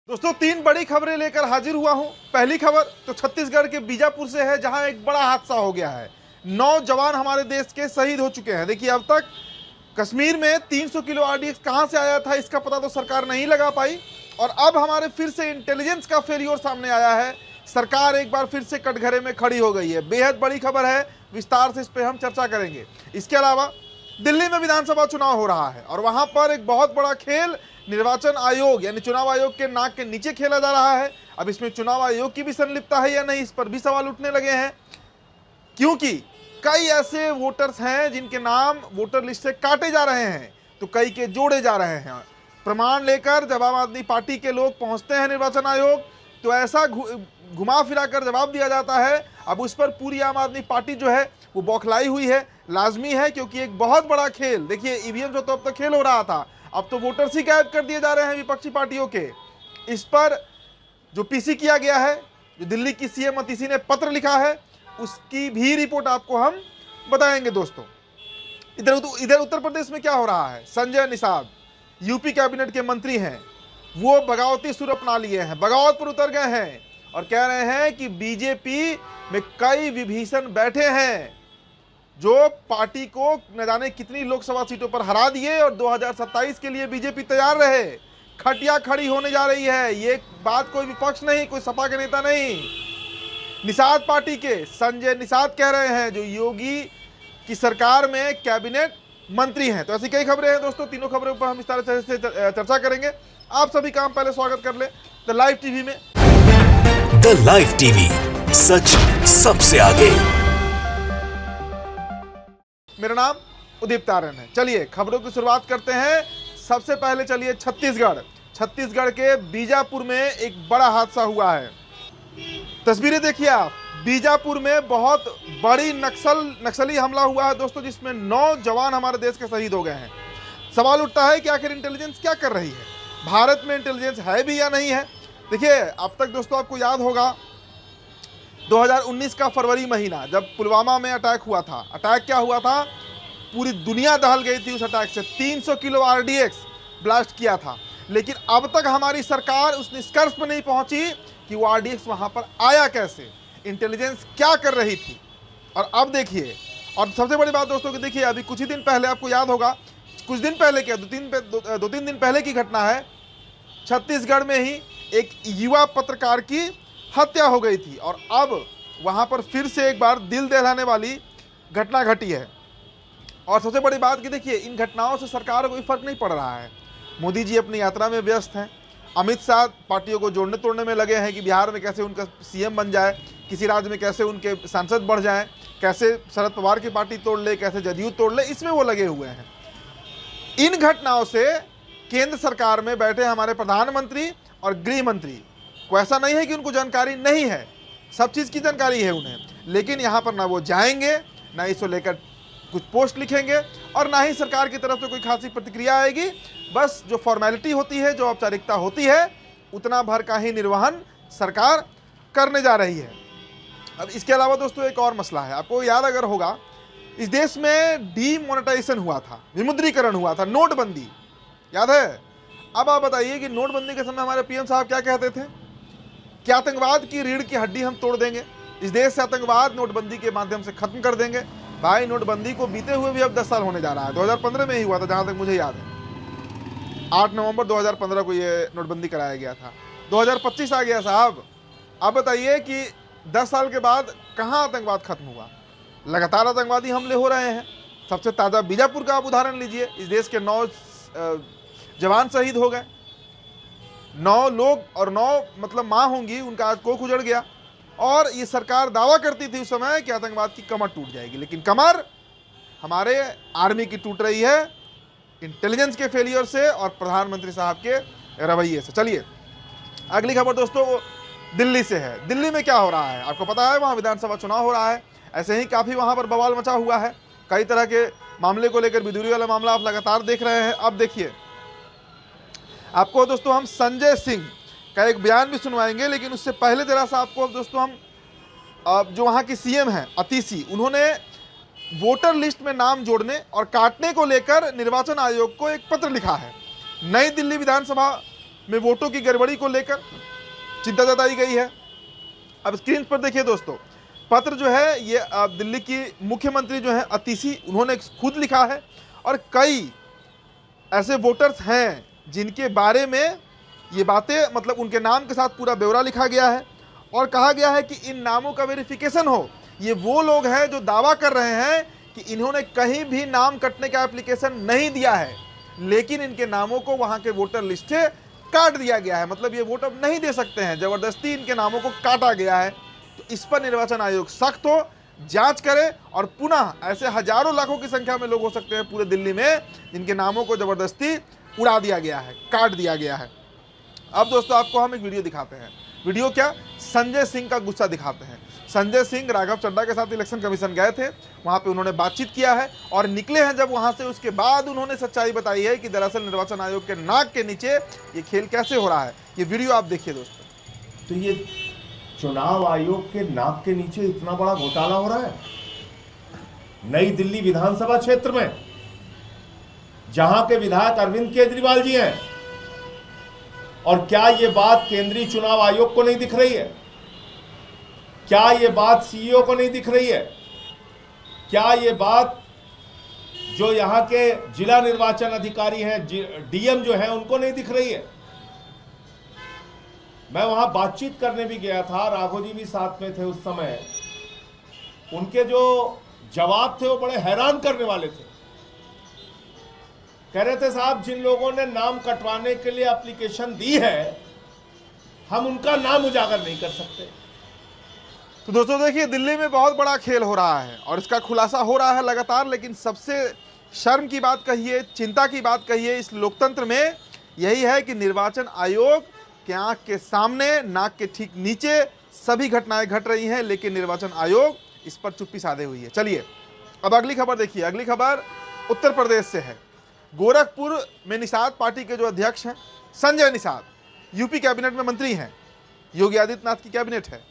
दोस्तों तीन बड़ी खबरें लेकर हाजिर हुआ हूं। पहली खबर तो छत्तीसगढ़ के बीजापुर से है, जहां एक बड़ा हादसा हो गया है। 9 जवान हमारे देश के शहीद हो चुके हैं। देखिए, अब तक कश्मीर में 300 किलो आरडीएक्स कहां से आया था, इसका पता तो सरकार नहीं लगा पाई। और अब हमारे फिर से इंटेलिजेंस का फेलियर सामने आया है। सरकार एक बार फिर से कटघरे में खड़ी हो गई है। बेहद बड़ी खबर है, विस्तार से इस पर हम चर्चा करेंगे। इसके अलावा दिल्ली में विधानसभा चुनाव हो रहा है और वहां पर एक बहुत बड़ा खेल निर्वाचन आयोग यानी चुनाव आयोग के नाक के नीचे खेला जा रहा है। अब इसमें चुनाव आयोग की भी संलिप्तता है या नहीं, इस पर भी सवाल उठने लगे हैं, क्योंकि कई ऐसे वोटर्स हैं जिनके नाम वोटर लिस्ट से काटे जा रहे हैं, तो कई के जोड़े जा रहे हैं। प्रमाण लेकर जब आम आदमी पार्टी के लोग पहुंचते हैं निर्वाचन आयोग, तो ऐसा घुमा फिरा कर जवाब दिया जाता है। अब उस पर पूरी आम आदमी पार्टी जो है वो बौखलाई हुई है। लाजमी है, क्योंकि एक बहुत बड़ा खेल, देखिए ईवीएम से तो अब तक खेल हो रहा था, अब तो वोटर्स ही गायब कर दिए जा रहे हैं विपक्षी पार्टियों के। इस पर जो पीसी किया गया है, जो दिल्ली की सीएम अतिशी ने पत्र लिखा है, उसकी भी रिपोर्ट आपको हम बताएंगे। दोस्तों इधर उत्तर प्रदेश में क्या हो रहा है, संजय निषाद यूपी कैबिनेट के मंत्री हैं, वो बगावती सुर अपना लिए हैं, बगावत पर उतर गए हैं और कह रहे हैं कि बीजेपी में कई विभीषण बैठे हैं जो पार्टी को न जाने कितनी लोकसभा सीटों पर हरा दिए और 2027 के लिए बीजेपी तैयार रहे। खटिया खड़ी होने जा रही है। ये बात कोई विपक्ष नहीं, कोई सपा के नेता नहीं, निषाद पार्टी के संजय निषाद कह रहे हैं, जो योगी की सरकार में कैबिनेट मंत्री हैं। तो ऐसी कई खबरें हैं दोस्तों, तीनों खबरों पर हम इस तरह से चर्चा करेंगे। आप सभी का हम पहले स्वागत कर ले द लाइव टीवी में। द लाइव टीवी, सच सबसे आगे। मेरा नाम उदीप तारन है। चलिए खबरों की शुरुआत करते हैं। सबसे पहले चलिए छत्तीसगढ़ के बीजापुर में एक बड़ा हादसा हुआ है। तस्वीरें देखिए आप, बीजापुर में बहुत बड़ी नक्सली हमला हुआ है दोस्तों, जिसमें 9 जवान हमारे देश के शहीद हो गए हैं। सवाल उठता है कि आखिर इंटेलिजेंस क्या कर रही है, भारत में इंटेलिजेंस है भी या नहीं है। देखिए, अब तक दोस्तों आपको याद होगा 2019 का फरवरी महीना जब पुलवामा में अटैक हुआ था। अटैक क्या हुआ था, पूरी दुनिया दहल गई थी उस अटैक से। 300 किलो आरडीएक्स ब्लास्ट किया था, लेकिन अब तक हमारी सरकार उस निष्कर्ष पर नहीं पहुंची कि वो आरडीएक्स वहां पर आया कैसे, इंटेलिजेंस क्या कर रही थी। और अब देखिए, और सबसे बड़ी बात दोस्तों कि देखिए, अभी कुछ ही दिन पहले आपको याद होगा, कुछ दिन पहले क्या, दो तीन दिन पहले की घटना है, छत्तीसगढ़ में ही एक युवा पत्रकार की हत्या हो गई थी और अब वहां पर फिर से एक बार दिल दहलाने वाली घटना घटी है। और सबसे बड़ी बात कि देखिए, इन घटनाओं से सरकार को कोई फर्क नहीं पड़ रहा है। मोदी जी अपनी यात्रा में व्यस्त हैं, अमित शाह पार्टियों को जोड़ने तोड़ने में लगे हैं कि बिहार में कैसे उनका सीएम बन जाए, किसी राज्य में कैसे उनके सांसद बढ़ जाएं, कैसे शरद पवार की पार्टी तोड़ ले, कैसे जदयू तोड़ ले, इसमें वो लगे हुए हैं। इन घटनाओं से केंद्र सरकार में बैठे हमारे प्रधानमंत्री और गृह मंत्री को ऐसा नहीं है कि उनको जानकारी नहीं है, सब चीज़ की जानकारी है उन्हें, लेकिन यहाँ पर ना वो जाएंगे, ना इसको लेकर कुछ पोस्ट लिखेंगे और ना ही सरकार की तरफ से कोई खासी प्रतिक्रिया आएगी। बस जो फॉर्मेलिटी होती है, जो औपचारिकता होती है, उतना भर का ही निर्वहन सरकार करने जा रही है। अब इसके अलावा दोस्तों एक और मसला है, आपको याद अगर होगा, इस देश में डीमोनेटाइजेशन हुआ था, विमुद्रीकरण हुआ था, नोटबंदी याद है। अब आप बताइए कि नोटबंदी के समय हमारे पीएम साहब क्या कहते थे कि आतंकवाद की रीढ़ की हड्डी हम तोड़ देंगे, इस देश से आतंकवाद नोटबंदी के माध्यम से खत्म कर देंगे। भाई, नोटबंदी को बीते हुए भी अब 10 साल होने जा रहा है। 2015 में ही हुआ था जहां तक मुझे याद है, 8 नवंबर 2015 को ये नोटबंदी कराया गया था। 2025 आ गया साहब। अब बताइए कि 10 साल के बाद कहां आतंकवाद खत्म हुआ, लगातार आतंकवादी हमले हो रहे हैं। सबसे ताज़ा बीजापुर का आप उदाहरण लीजिए, इस देश के 9 जवान शहीद हो गए, 9 लोग और 9 मतलब माँ होंगी, उनका आज कोख उजड़ गया। और ये सरकार दावा करती थी उस समय कि आतंकवाद की कमर टूट जाएगी, लेकिन कमर हमारे आर्मी की टूट रही है, इंटेलिजेंस के फेलियर से और प्रधानमंत्री साहब के रवैये से। चलिए अगली खबर दोस्तों दिल्ली से है। दिल्ली में क्या हो रहा है आपको पता है, वहाँ विधानसभा चुनाव हो रहा है। ऐसे ही काफ़ी वहाँ पर बवाल मचा हुआ है, कई तरह के मामले को लेकर, बिधुरी वाला मामला आप लगातार देख रहे हैं। अब देखिए, आपको दोस्तों हम संजय सिंह का एक बयान भी सुनवाएंगे, लेकिन उससे पहले जरा सा आपको दोस्तों हम जो वहाँ की सीएम हैं अतिशी, उन्होंने वोटर लिस्ट में नाम जोड़ने और काटने को लेकर निर्वाचन आयोग को एक पत्र लिखा है। नई दिल्ली विधानसभा में वोटों की गड़बड़ी को लेकर चिंता जताई गई है। अब स्क्रीन पर देखिए दोस्तों, पत्र जो है ये दिल्ली की मुख्यमंत्री जो है अतिशी, उन्होंने खुद लिखा है और कई ऐसे वोटर्स हैं जिनके बारे में ये बातें, मतलब उनके नाम के साथ पूरा ब्यौरा लिखा गया है और कहा गया है कि इन नामों का वेरिफिकेशन हो। ये वो लोग हैं जो दावा कर रहे हैं कि इन्होंने कहीं भी नाम कटने का एप्लीकेशन नहीं दिया है, लेकिन इनके नामों को वहां के वोटर लिस्ट से काट दिया गया है, मतलब ये वोट अब नहीं दे सकते हैं, जबरदस्ती इनके नामों को काटा गया है। तो इस पर निर्वाचन आयोग सख्त हो, जांच करे और पुनः ऐसे हजारों लाखों की संख्या में लोग हो सकते हैं पूरे दिल्ली में जिनके नामों को जबरदस्ती उड़ा दिया गया है, काट दिया गया है। अब दोस्तों आपको हम एक वीडियो दिखाते हैं। वीडियो क्या, संजय सिंह का गुस्सा दिखाते हैं। संजय सिंह राघव चड्ढा के साथ इलेक्शन कमीशन गए थे, वहां पे उन्होंने बातचीत किया है और निकले हैं जब वहां से, उसके बाद उन्होंने सच्चाई बताई है कि दरअसल निर्वाचन आयोग के नाक के नीचे ये खेल कैसे हो रहा है। ये वीडियो आप देखिए दोस्तों। तो ये चुनाव आयोग के नाक के नीचे इतना बड़ा घोटाला हो रहा है नई दिल्ली विधानसभा क्षेत्र में, जहां के विधायक अरविंद केजरीवाल जी हैं। और क्या ये बात केंद्रीय चुनाव आयोग को नहीं दिख रही है? क्या ये बात सीईओ को नहीं दिख रही है? क्या ये बात जो यहां के जिला निर्वाचन अधिकारी हैं, डीएम जो हैं, उनको नहीं दिख रही है? मैं वहां बातचीत करने भी गया था, राघव जी भी साथ में थे उस समय। उनके जो जवाब थे वो बड़े हैरान करने वाले थे। कह रहे थे साहब, जिन लोगों ने नाम कटवाने के लिए एप्लीकेशन दी है, हम उनका नाम उजागर नहीं कर सकते। तो दोस्तों देखिए, दिल्ली में बहुत बड़ा खेल हो रहा है और इसका खुलासा हो रहा है लगातार, लेकिन सबसे शर्म की बात कहिए, चिंता की बात कहिए इस लोकतंत्र में यही है कि निर्वाचन आयोग के आंख के सामने, नाक के ठीक नीचे सभी घटनाएं घट रही हैं, लेकिन निर्वाचन आयोग इस पर चुप्पी साधे हुई है। चलिए अब अगली खबर देखिए। अगली खबर उत्तर प्रदेश से है। गोरखपुर में निषाद पार्टी के जो अध्यक्ष हैं संजय निषाद, यूपी कैबिनेट में मंत्री हैं, योगी आदित्यनाथ की कैबिनेट है।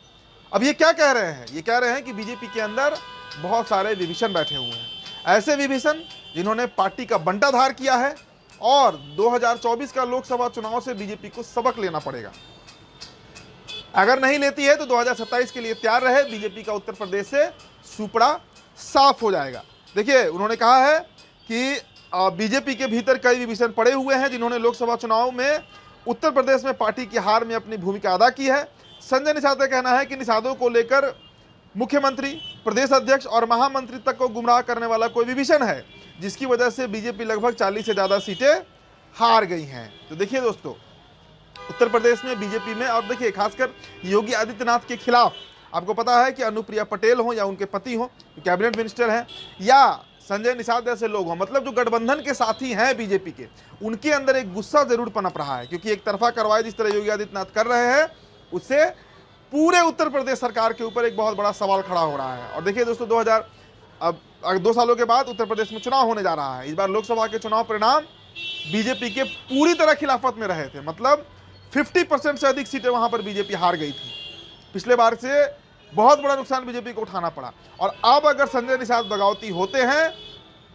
अब ये क्या कह रहे हैं? ये कह रहे हैं कि बीजेपी के अंदर बहुत सारे विभीषण बैठे हुए हैं, ऐसे विभीषण जिन्होंने पार्टी का बंटाधार किया है और 2024 का लोकसभा चुनाव से बीजेपी को सबक लेना पड़ेगा। अगर नहीं लेती है तो 2027 के लिए तैयार रहे, बीजेपी का उत्तर प्रदेश से सुपड़ा साफ हो जाएगा। देखिए उन्होंने कहा है कि बीजेपी के भीतर कई विभीषण पड़े हुए हैं जिन्होंने लोकसभा चुनाव में उत्तर प्रदेश में पार्टी की हार में अपनी भूमिका अदा की है। संजय निषाद का कहना है कि निषादों को लेकर मुख्यमंत्री, प्रदेश अध्यक्ष और महामंत्री तक को गुमराह करने वाला कोई विभीषण है, जिसकी वजह से बीजेपी लगभग 40 से ज़्यादा सीटें हार गई हैं। तो देखिए दोस्तों, उत्तर प्रदेश में बीजेपी में, और देखिए खासकर योगी आदित्यनाथ के खिलाफ, आपको पता है कि अनुप्रिया पटेल हो या उनके पति हो कैबिनेट मिनिस्टर हैं, या संजय निषाद जैसे लोग हों, मतलब जो गठबंधन के साथी हैं बीजेपी के, उनके अंदर एक गुस्सा जरूर पनप रहा है, क्योंकि एक तरफा कार्रवाई जिस तरह योगी आदित्यनाथ कर रहे हैं उससे पूरे उत्तर प्रदेश सरकार के ऊपर एक बहुत बड़ा सवाल खड़ा हो रहा है। और देखिए दोस्तों, 2 सालों के बाद उत्तर प्रदेश में चुनाव होने जा रहा है। इस बार लोकसभा के चुनाव परिणाम बीजेपी के पूरी तरह खिलाफत में रहे थे, मतलब 50% से अधिक सीटें वहां पर बीजेपी हार गई थी। पिछले बार से बहुत बड़ा नुकसान बीजेपी को उठाना पड़ा। और अब अगर संजय निषाद बगावती होते हैं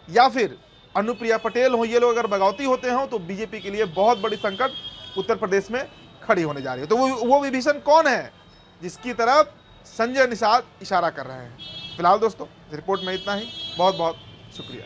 या फिर अनुप्रिया पटेल हो, ये लोग अगर बगावती होते हो, तो बीजेपी के लिए बहुत बड़ी संकट उत्तर प्रदेश में खड़ी होने जा रही है। तो वो विभीषण कौन है जिसकी तरफ संजय निषाद इशारा कर रहे हैं? फिलहाल दोस्तों रिपोर्ट में इतना ही। बहुत बहुत शुक्रिया।